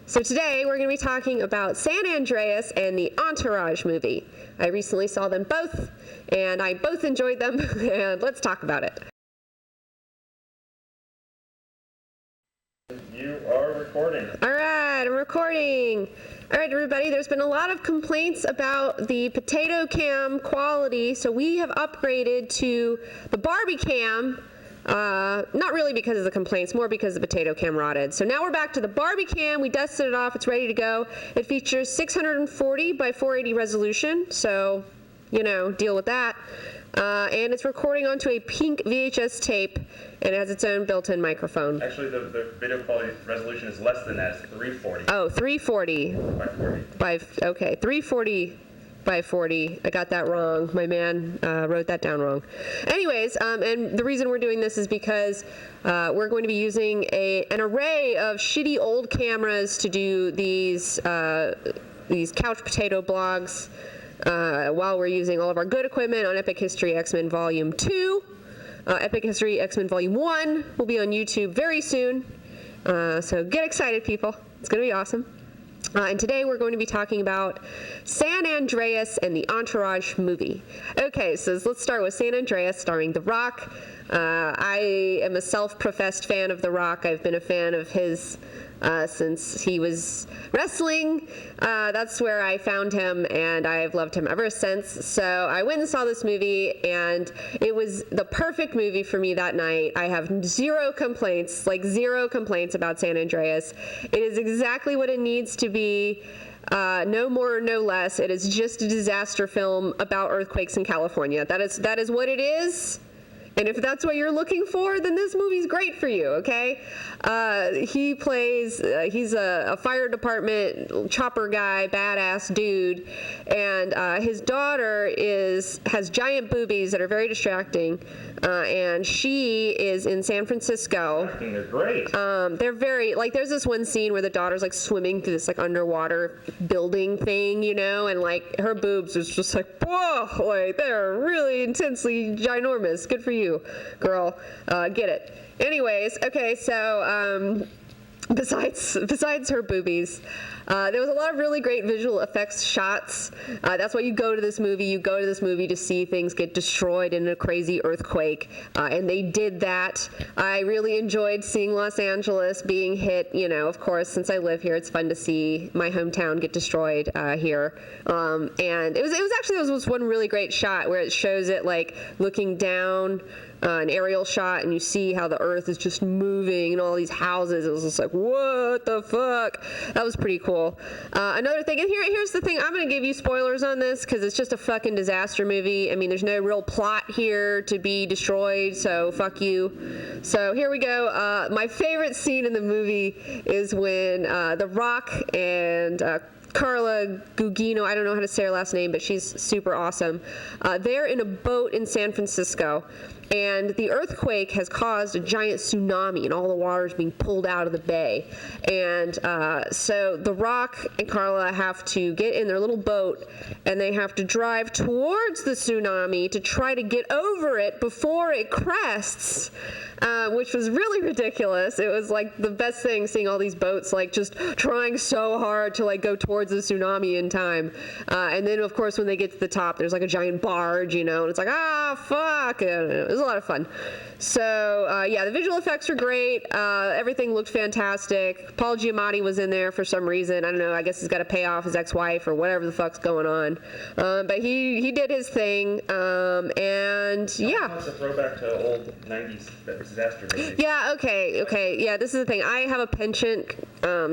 So today we're going to be talking about San Andreas and the Entourage movie. I recently saw them both, and I both enjoyed them, and let's talk about it. You are recording. All right, I'm recording. All right, everybody, there's been a lot of complaints about the potato cam quality, so we have upgraded to the Barbie cam. Not really because of the complaints, more because the potato cam rotted. So now we're back to the Barbie cam. We dusted it off. It's ready to go. It features 640 by 480 resolution, so, deal with that. And it's recording onto a pink VHS tape, and it has its own built-in microphone. Actually, the video quality resolution is less than that. It's 340. Oh, 340. By 40. Okay, 340 by 40. I got that wrong. My man wrote that down wrong. Anyways, and the reason we're doing this is because we're going to be using an array of shitty old cameras to do these couch potato blogs while we're using all of our good equipment on Epic History X-Men Volume 2. Epic History X-Men Volume 1 will be on YouTube very soon. So get excited, people. It's going to be awesome. And today we're going to be talking about San Andreas and the Entourage movie. Okay, so let's start with San Andreas starring The Rock. I am a self-professed fan of The Rock. I've been a fan of his since he was wrestling. That's where I found him, and I've loved him ever since. So I went and saw this movie, and it was the perfect movie for me that night. I have zero complaints about San Andreas. It is exactly what it needs to be. No more, no less. It is just a disaster film about earthquakes in California. That is what it is. And if that's what you're looking for, then this movie's great for you, okay? He's a fire department chopper guy, badass dude, and his daughter has giant boobies that are very distracting, and she is in San Francisco. They're great. They're very, there's this one scene where the daughter's, swimming through this, underwater building thing, and, her boobs is just whoa, they're really intensely ginormous. Good for you, girl. Get it. Anyways, okay, so besides her boobies, there was a lot of really great visual effects shots. That's why you go to this movie. You go to this movie to see things get destroyed in a crazy earthquake, and they did that. I really enjoyed seeing Los Angeles being hit. Of course, since I live here, it's fun to see my hometown get destroyed here. And it was one really great shot where it shows it looking down. An aerial shot, and you see how the earth is just moving and all these houses. It was just what the fuck? That was pretty cool. Another thing, and here's the thing, I'm going to give you spoilers on this because it's just a fucking disaster movie. I mean, there's no real plot here to be destroyed, so fuck you. So here we go. My favorite scene in the movie is when The Rock and Carla Gugino, I don't know how to say her last name, but she's super awesome. They're in a boat in San Francisco, and the earthquake has caused a giant tsunami, and all the water is being pulled out of the bay. And so The Rock and Carla have to get in their little boat, and they have to drive towards the tsunami to try to get over it before it crests, which was really ridiculous. It was the best thing, seeing all these boats just trying so hard to go towards the tsunami in time. And then, of course, when they get to the top, there's a giant barge, and it's fuck. It was a lot of fun. So, yeah, the visual effects were great. Everything looked fantastic. Paul Giamatti was in there for some reason. I don't know. I guess he's got to pay off his ex-wife or whatever the fuck's going on. But he did his thing. And, yeah. It's a throwback to old 90s disaster movies. Yeah, okay. Yeah, this is the thing. I have a penchant,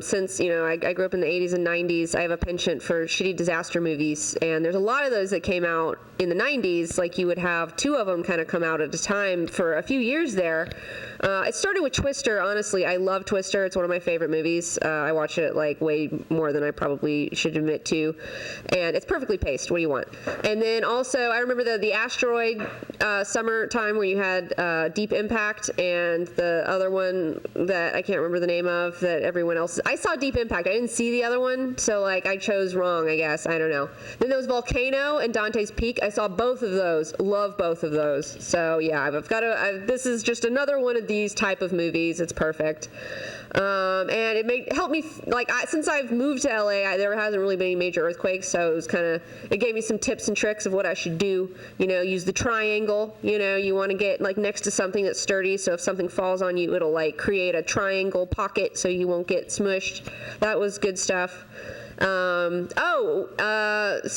since, I grew up in the 80s and 90s. I have a penchant for shitty disaster movies. And there's a lot of those that came out in the 90s. You would have two of them kind of come out at a time for a few years there. It started with Twister. Honestly, I love Twister. It's one of my favorite movies. I watch it way more than I probably should admit to, and it's perfectly paced. What do you want? And then also, I remember the asteroid summertime where you had Deep Impact, and the other one that I can't remember the name of that everyone else. I saw Deep Impact. I didn't see the other one, so I chose wrong. I guess I don't know. Then there was Volcano and Dante's Peak. I saw both of those. Love both of those. So yeah, I've got to. This is just another one of these type of movies. It's perfect. And it helped me, since I've moved to LA, there hasn't really been any major earthquakes, so it gave me some tips and tricks of what I should do. Use the triangle. You want to get next to something that's sturdy, so if something falls on you, it'll create a triangle pocket so you won't get smushed. That was good stuff. So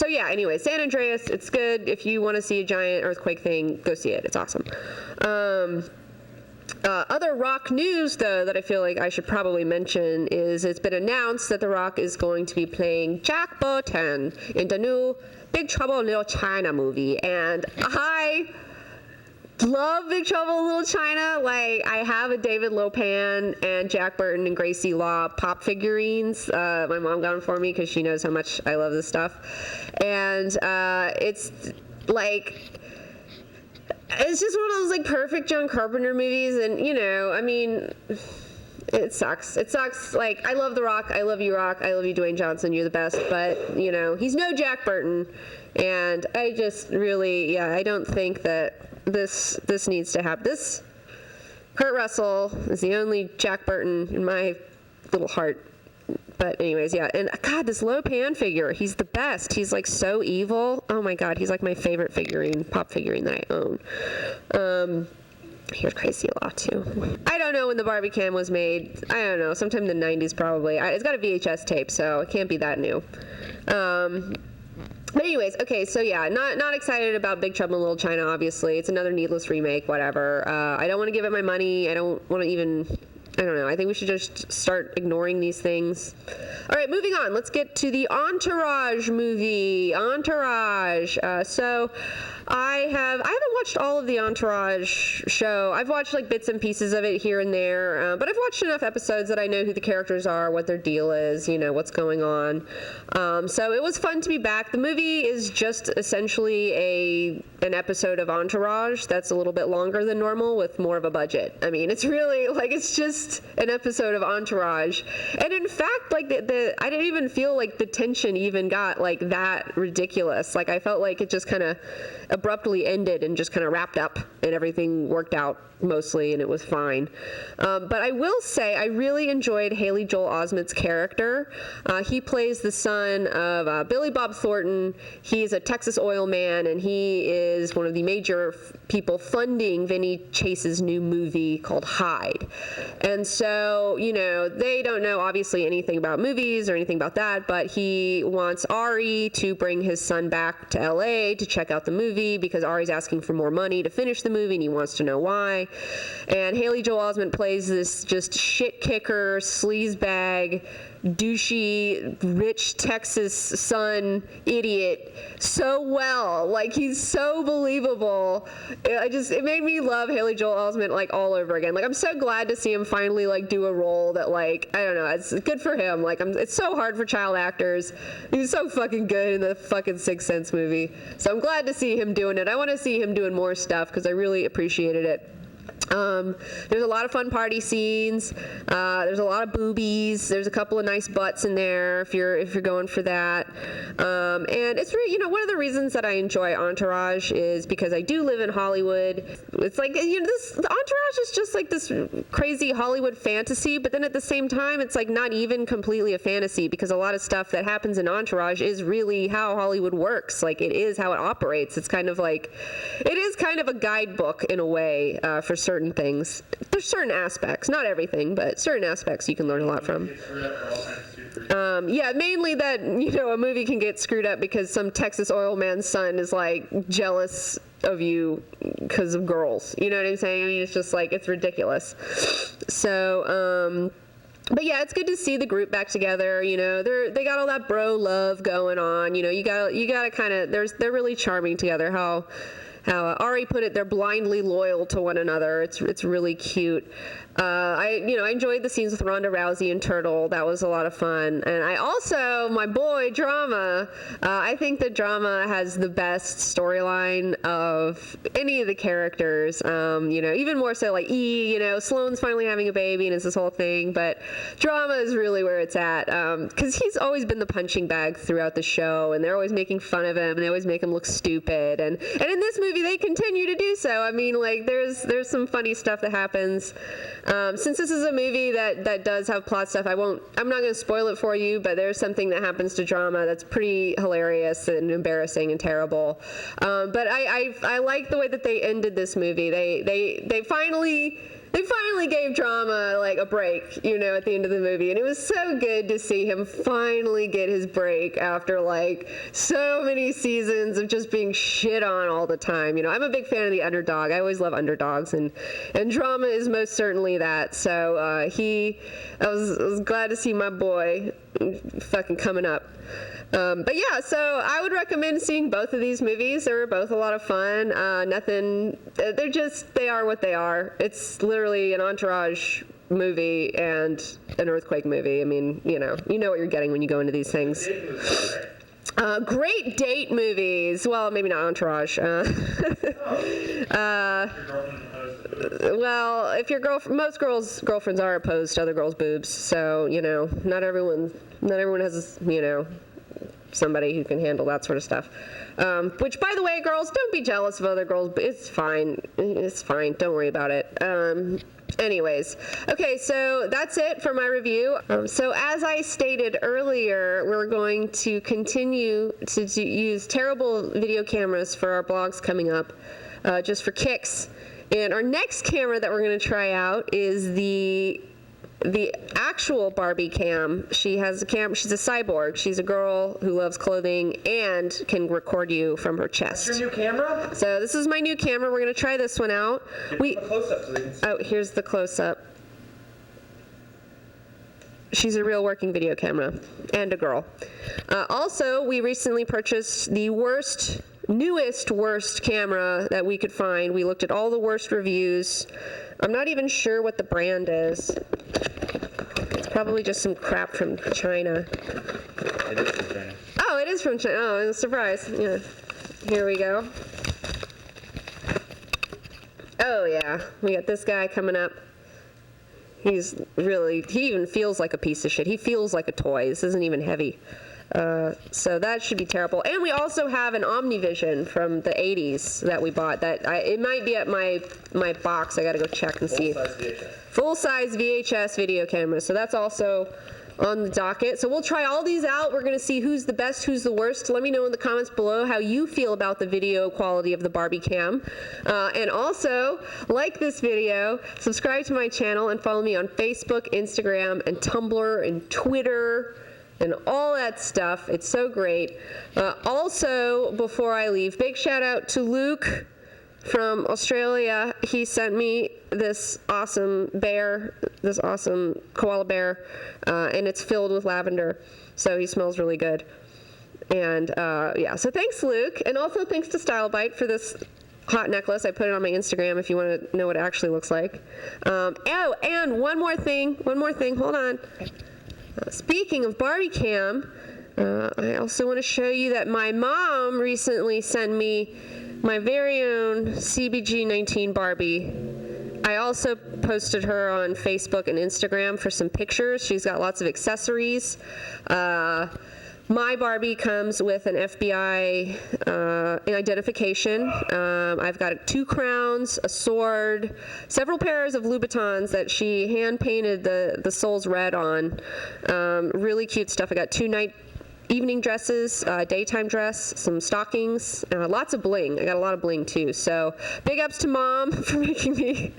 yeah, anyway, San Andreas, it's good. If you want to see a giant earthquake thing, go see it. It's awesome. Other Rock news, though, that I feel like I should probably mention is it's been announced that The Rock is going to be playing Jack Burton in the new Big Trouble in Little China movie. And I love Big Trouble in Little China. I have a David Lopan and Jack Burton and Gracie Law pop figurines. My mom got them for me because she knows how much I love this stuff. And it's just one of those perfect John Carpenter movies, and it sucks. It sucks. I love The Rock. I love you, Rock. I love you, Dwayne Johnson. You're the best. But he's no Jack Burton, and I just really, I don't think that this needs to happen. Kurt Russell is the only Jack Burton in my little heart. But anyways, yeah. And God, this Lopan figure, he's the best. He's so evil. Oh my God, he's my favorite pop figurine that I own. Here's Crazy Law too. I don't know when the Barbie cam was made. I don't know, sometime in the 90s probably. It's got a VHS tape, so it can't be that new. But anyways, okay, so yeah, not excited about Big Trouble in Little China, obviously. It's another needless remake, whatever. I don't want to give it my money. I don't want to even... I don't know. I think we should just start ignoring these things. All right, moving on. Let's get to the Entourage movie. Entourage. So I haven't watched all of the Entourage show. I've watched bits and pieces of it here and there, but I've watched enough episodes that I know who the characters are, what their deal is, what's going on. So it was fun to be back. The movie is just essentially an episode of Entourage that's a little bit longer than normal with more of a budget. I mean, it's really it's just an episode of Entourage. And in fact, I didn't even feel the tension even got that ridiculous. I felt it just kind of abruptly ended and just kind of wrapped up and everything worked out mostly and it was fine. But I will say I really enjoyed Haley Joel Osment's character. He plays the son of Billy Bob Thornton. He's a Texas oil man and he is one of the major people funding Vinny Chase's new movie called Hyde. And so, they don't know obviously anything about movies or anything about that, but he wants Ari to bring his son back to LA to check out the movie because Ari's asking for more money to finish the movie and he wants to know why. And Haley Joel Osment plays this just shit kicker, sleazebag, douchey, rich Texas son idiot so well. He's so believable. It made me love Haley Joel Osment all over again. I'm so glad to see him finally do a role that I don't know, it's good for him. It's so hard for child actors. He's so fucking good in the fucking Sixth Sense movie. So I'm glad to see him doing it. I want to see him doing more stuff because I really appreciated it. There's a lot of fun party scenes. There's a lot of boobies. There's a couple of nice butts in there if you're going for that. And it's really, one of the reasons that I enjoy Entourage is because I do live in Hollywood. It's the Entourage is just this crazy Hollywood fantasy, but then at the same time, it's not even completely a fantasy because a lot of stuff that happens in Entourage is really how Hollywood works. It is how it operates. It's kind of it is kind of a guidebook in a way for certain things. There's certain aspects, not everything, but certain aspects you can learn a lot from. Yeah, mainly that, a movie can get screwed up because some Texas oil man's son is jealous of you because of girls. You know what I'm saying? I mean, it's just it's ridiculous. So, but yeah, it's good to see the group back together. They got all that bro love going on. You gotta kind of, they're really charming together. How Ari put it, they're blindly loyal to one another. It's really cute. I enjoyed the scenes with Ronda Rousey and Turtle. That was a lot of fun. And I also, my boy, Drama. I think that Drama has the best storyline of any of the characters. Even more so E, Sloane's finally having a baby and it's this whole thing. But Drama is really where it's at. Because he's always been the punching bag throughout the show. And they're always making fun of him. And they always make him look stupid. And in this movie, movie, they continue to do so. I mean, like, there's some funny stuff that happens. Since this is a movie that does have plot stuff, I'm not going to spoil it for you, but there's something that happens to drama that's pretty hilarious and embarrassing and terrible. But I like the way that they ended this movie. They finally gave drama like a break, you know, at the end of the movie, and it was so good to see him finally get his break after like so many seasons of just being shit on all the time. You know, I'm a big fan of the underdog. I always love underdogs, and drama is most certainly that. So I was glad to see my boy fucking coming up. But yeah, so I would recommend seeing both of these movies. They're both a lot of fun. They are what they are. It's literally an Entourage movie and an earthquake movie. I mean, you know what you're getting when you go into these things. Great date movies. Well, maybe not Entourage. Well, if your most girlfriends are opposed to other girls' boobs, so you know, not everyone has, you know, somebody who can handle that sort of stuff. Which, by the way, girls, don't be jealous of other girls. It's fine. It's fine. Don't worry about it. Anyways, okay, so that's it for my review. So as I stated earlier, we're going to continue to use terrible video cameras for our blogs coming up, just for kicks. And our next camera that we're going to try out is the actual Barbie cam. She has a camera. She's a cyborg. She's a girl who loves clothing and can record you from her chest. That's your new camera? So this is my new camera. We're going to try this one out. A close-up so they can see. Oh, here's the close-up. She's a real working video camera and a girl. Also, we recently purchased the newest worst camera that we could find. We looked at all the worst reviews. I'm not even sure what the brand is. It's probably just some crap from China. It is from China. Oh, it is from China. Oh, a surprise. Yeah. Here we go. Oh, yeah. We got this guy coming up. He even feels like a piece of shit. He feels like a toy. This isn't even heavy. So that should be terrible. And we also have an OmniVision from the 80s that we bought. It might be at my box. I got to go check and see. Full-size VHS video camera. So that's also on the docket. So we'll try all these out. We're going to see who's the best, who's the worst. Let me know in the comments below how you feel about the video quality of the Barbie cam. And also, like this video, subscribe to my channel, and follow me on Facebook, Instagram, and Tumblr, and Twitter, and all that stuff. It's so great. Also, before I leave, big shout out to Luke from Australia. He sent me this awesome koala bear, and it's filled with lavender, so he smells really good. And yeah, so thanks, Luke, and also thanks to StyleBite for this hot necklace. I put it on my Instagram if you want to know what it actually looks like. Oh, and one more thing, hold on. Speaking of Barbie cam, I also want to show you that my mom recently sent me my very own CBG-19 Barbie. I also posted her on Facebook and Instagram for some pictures. She's got lots of accessories. My Barbie comes with an FBI identification. I've got 2 crowns, a sword, several pairs of Louboutins that she hand-painted the soles red on. Really cute stuff. I got 2 evening dresses, daytime dress, some stockings, lots of bling. I got a lot of bling too. So big ups to Mom for making me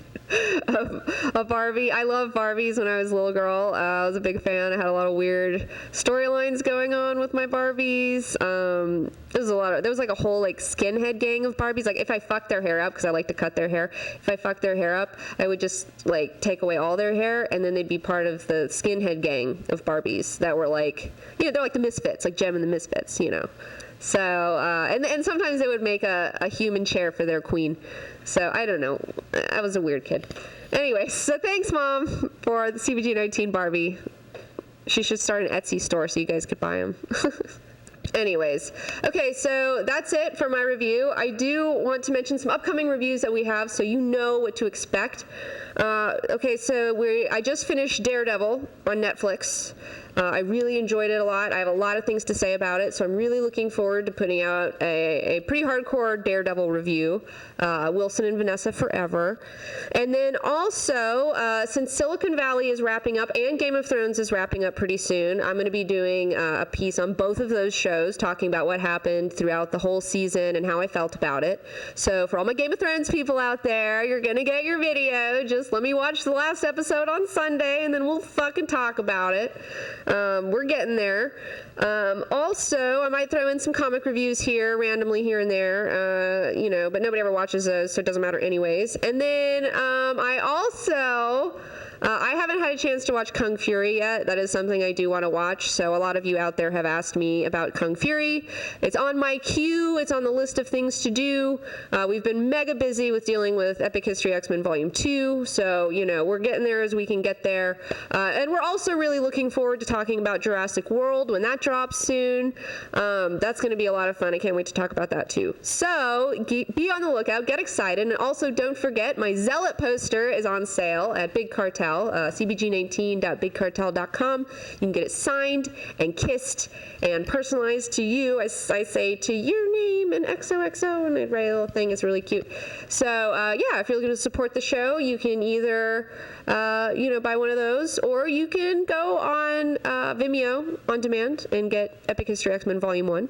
a Barbie. I loved Barbies when I was a little girl. I was a big fan. I had a lot of weird storylines going on with my Barbies. There was like a whole like skinhead gang of Barbies. Like if I fucked their hair up, because I like to cut their hair, if I fucked their hair up, I would just like take away all their hair, and then they'd be part of the skinhead gang of Barbies that were like, you know, they're like the Misfits, like Gem and the Misfits, you know. So, and sometimes they would make a human chair for their queen. So, I don't know. I was a weird kid. Anyway, so thanks, Mom, for the CBG-19 Barbie. She should start an Etsy store so you guys could buy them. Anyways, okay, so that's it for my review. I do want to mention some upcoming reviews that we have so you know what to expect. Okay, so I just finished Daredevil on Netflix. I really enjoyed it a lot. I have a lot of things to say about it, so I'm really looking forward to putting out a pretty hardcore Daredevil review. Wilson and Vanessa forever. And then also, since Silicon Valley is wrapping up and Game of Thrones is wrapping up pretty soon, I'm going to be doing a piece on both of those shows, talking about what happened throughout the whole season and how I felt about it. So for all my Game of Thrones people out there, you're going to get your video. Just let me watch the last episode on Sunday, and then we'll fucking talk about it. We're getting there. Also, I might throw in some comic reviews here, randomly here and there, but nobody ever watches those, so it doesn't matter anyways. And then I also... I haven't had a chance to watch Kung Fury yet. That is something I do want to watch. So a lot of you out there have asked me about Kung Fury. It's on my queue. It's on the list of things to do. We've been mega busy with dealing with Epic History X-Men Volume 2. So, we're getting there as we can get there. And we're also really looking forward to talking about Jurassic World when that drops soon. That's going to be a lot of fun. I can't wait to talk about that too. So be on the lookout. Get excited. And also don't forget, my Zealot poster is on sale at Big Cartel. cbg19.bigcartel.com. You can get it signed and kissed and personalized to you. I say to your name and XOXO, and I write a little thing. It's really cute. So if you're looking to support the show, you can either buy one of those, or you can go on Vimeo on demand and get Epic History X-Men Volume 1.